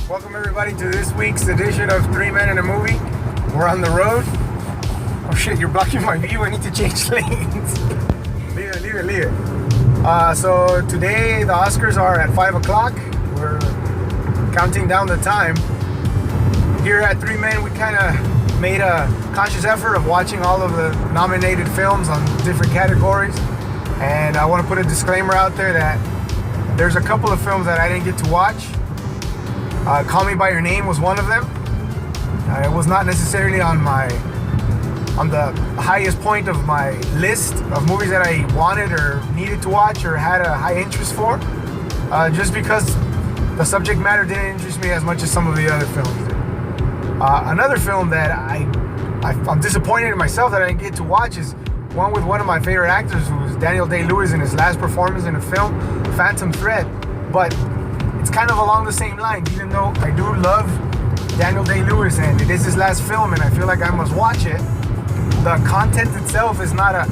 Welcome everybody to this week's edition of Three Men in a Movie. We're on the road. Oh shit, you're blocking my view. I need to change lanes. leave it. So today the Oscars are at 5 o'clock. We're counting down the time. Here at Three Men, we kind of made a conscious effort of watching all of the nominated films on different categories. And I want to put a disclaimer out there that there's a couple of films that I didn't get to watch. Call Me By Your Name was one of them. It was not necessarily on the highest point of my list of movies that I wanted or needed to watch or had a high interest for, just because the subject matter didn't interest me as much as some of the other films did. Another film that I'm disappointed in myself that I didn't get to watch is one with one of my favorite actors, who was Daniel Day-Lewis in his last performance in a film, Phantom Thread. But it's kind of along the same line, even though I do love Daniel Day-Lewis and it is his last film and I feel like I must watch it. The content itself is not a,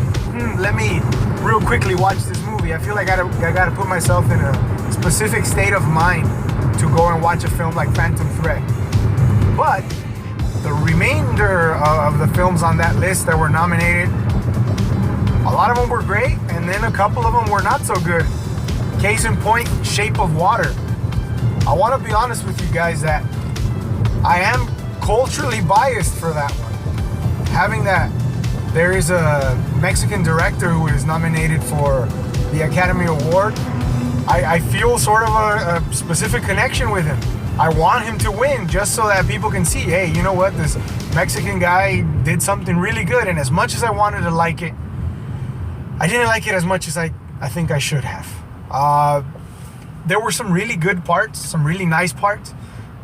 let me real quickly watch this movie. I feel like I gotta put myself in a specific state of mind to go and watch a film like Phantom Thread. But the remainder of the films on that list that were nominated, a lot of them were great, and then a couple of them were not so good. Case in point, Shape of Water. I want to be honest with you guys that I am culturally biased for that one. Having that there is a Mexican director who is nominated for the Academy Award, I feel sort of a specific connection with him. I want him to win just so that people can see, hey, you know what, this Mexican guy did something really good, and as much as I wanted to like it, I didn't like it as much as I think I should have. There were some really good parts, some really nice parts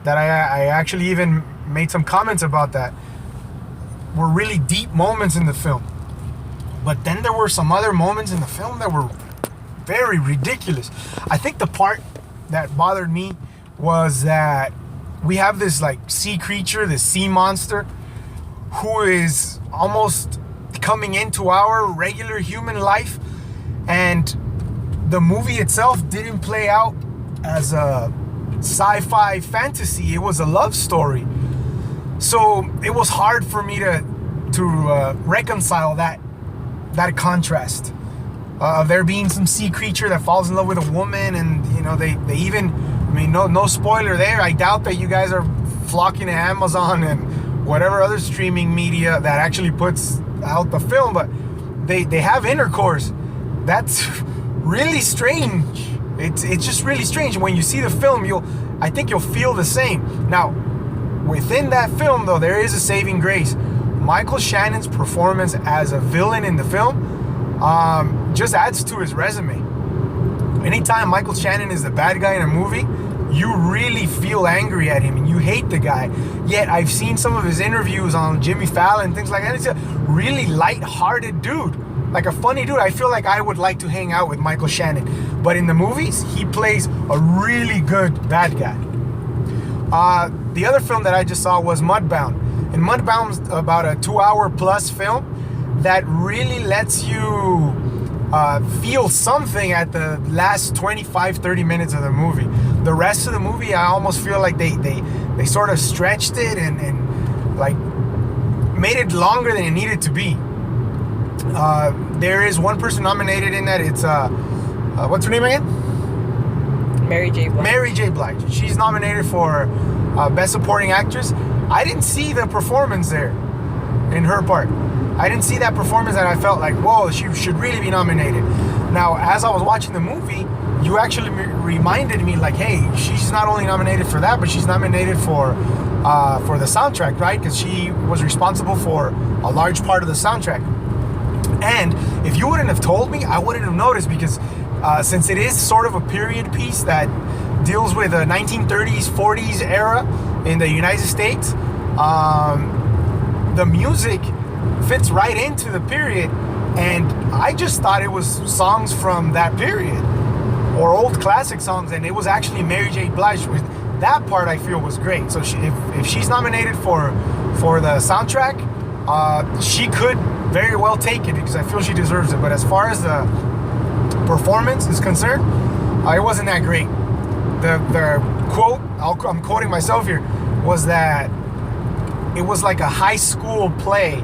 that I actually even made some comments about that were really deep moments in the film. But then there were some other moments in the film that were very ridiculous. I think the part that bothered me was that we have this like sea creature, this sea monster, who is almost coming into our regular human life, and the movie itself didn't play out as a sci-fi fantasy. It was a love story. So it was hard for me to reconcile that contrast of there being some sea creature that falls in love with a woman, and you know they even, I mean, no spoiler there. I doubt that you guys are flocking to Amazon and whatever other streaming media that actually puts out the film, but they have intercourse. That's really strange. It's just really strange. When you see the film, I think you'll feel the same. Now, within that film, though, there is a saving grace. Michael Shannon's performance as a villain in the film just adds to his resume. Anytime Michael Shannon is the bad guy in a movie, you really feel angry at him and you hate the guy. Yet I've seen some of his interviews on Jimmy Fallon, things like that. It's a really light-hearted dude, like a funny dude. I feel like I would like to hang out with Michael Shannon. But in the movies, he plays a really good bad guy. The other film that I just saw was Mudbound. And Mudbound's about a 2-hour plus film that really lets you feel something at the last 25-30 minutes of the movie. The rest of the movie, I almost feel like they sort of stretched it and like made it longer than it needed to be. There is one person nominated in that. It's what's her name again? Mary J. Blige. Mary J. Blige. She's nominated for Best Supporting Actress. I didn't see the performance there in her part. I didn't see that performance that I felt like, whoa, she should really be nominated. Now, as I was watching the movie, you actually reminded me, like, hey, she's not only nominated for that, but she's nominated for the soundtrack, right? Because she was responsible for a large part of the soundtrack. And if you wouldn't have told me, I wouldn't have noticed, because since it is sort of a period piece that deals with the 1930s, 40s era in the United States, the music fits right into the period, and I just thought it was songs from that period or old classic songs, and it was actually Mary J. Blige. That part I feel was great. So if she's nominated for the soundtrack, she could very well take it, because I feel she deserves it. But as far as the performance is concerned, it wasn't that great. the quote, I'm quoting myself here, was that it was like a high school play.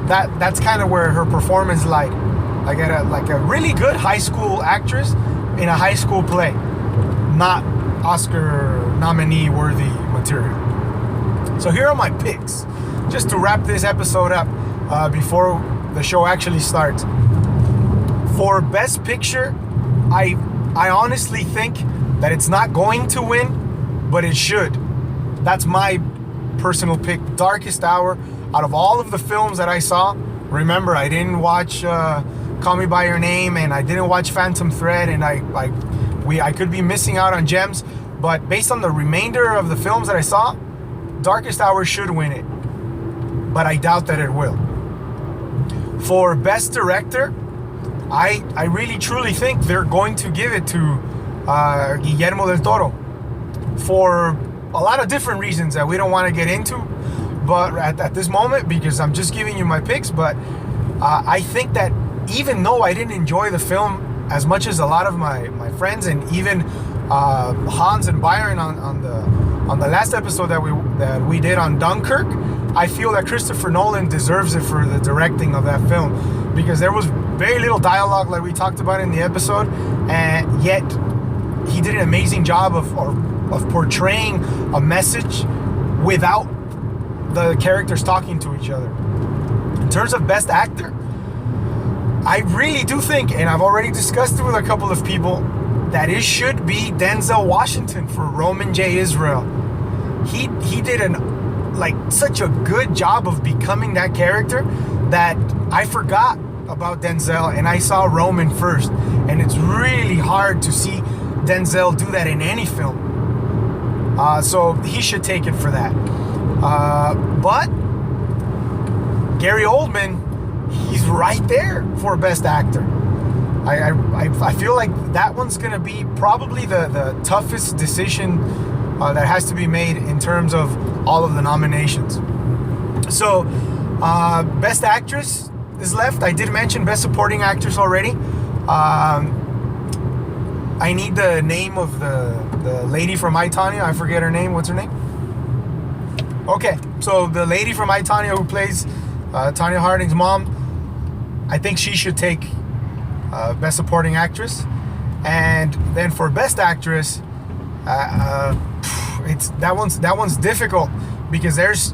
That's kind of where her performance lied. Like a really good high school actress in a high school play, not Oscar nominee worthy material. So here are my picks, just to wrap this episode up before the show actually starts. For Best Picture, I honestly think that it's not going to win, but it should. That's my personal pick. Darkest Hour. Out of all of the films that I saw, remember, I didn't watch Call Me By Your Name, and I didn't watch Phantom Thread, and I could be missing out on gems, but based on the remainder of the films that I saw, Darkest Hour should win it, but I doubt that it will. For Best Director, I really truly think they're going to give it to Guillermo del Toro for a lot of different reasons that we don't want to get into, but at this moment, because I'm just giving you my picks. But I think that even though I didn't enjoy the film as much as a lot of my friends, and even Hans and Byron on the last episode that we did on Dunkirk, I feel that Christopher Nolan deserves it for the directing of that film, because there was very little dialogue, like we talked about in the episode, and yet he did an amazing job of portraying a message without the characters talking to each other. In terms of Best Actor, I really do think, and I've already discussed it with a couple of people, that it should be Denzel Washington for Roman J. Israel. He did such a good job of becoming that character that I forgot about Denzel, and I saw Roman first, and it's really hard to see Denzel do that in any film. So he should take it for that. But Gary Oldman, he's right there for Best Actor. I feel like that one's going to be probably the toughest decision that has to be made in terms of all of the nominations. So Best Actress is left. I did mention Best Supporting Actress already. I need the name of the lady from I, Tonya. I forget her name. What's her name? Okay, so the lady from I, Tonya, who plays Tonya Harding's mom, I think she should take Best Supporting Actress. And then for Best Actress, that one's difficult, because there's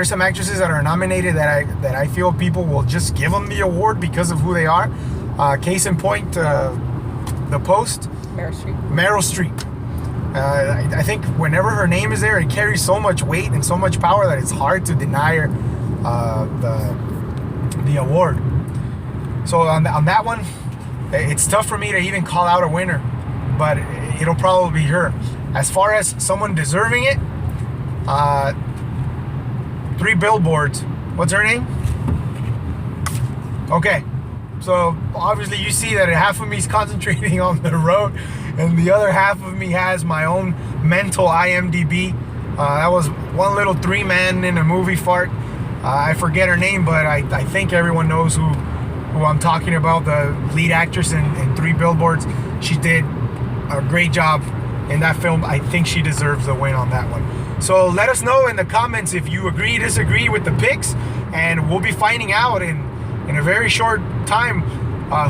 some actresses that are nominated that I feel people will just give them the award because of who they are. Case in point, The Post. Meryl Streep. I think whenever her name is there, it carries so much weight and so much power that it's hard to deny her the award. So on that one, it's tough for me to even call out a winner, but it'll probably be her. As far as someone deserving it, 3 Billboards. What's her name? Okay. So obviously you see that half of me is concentrating on the road, and the other half of me has my own mental IMDb. That was one little 3-man in a movie fart. I forget her name, but I think everyone knows who I'm talking about. The lead actress in 3 Billboards. She did a great job in that film. I think she deserves the win on that one. So let us know in the comments if you agree, disagree with the picks, and we'll be finding out in a very short time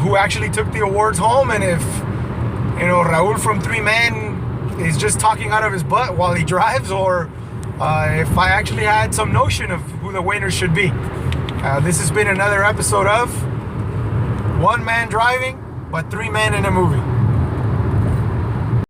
who actually took the awards home, and if Raul from 3 Man is just talking out of his butt while he drives, or if I actually had some notion of who the winner should be. This has been another episode of 1 Man Driving, but 3 Men in a Movie.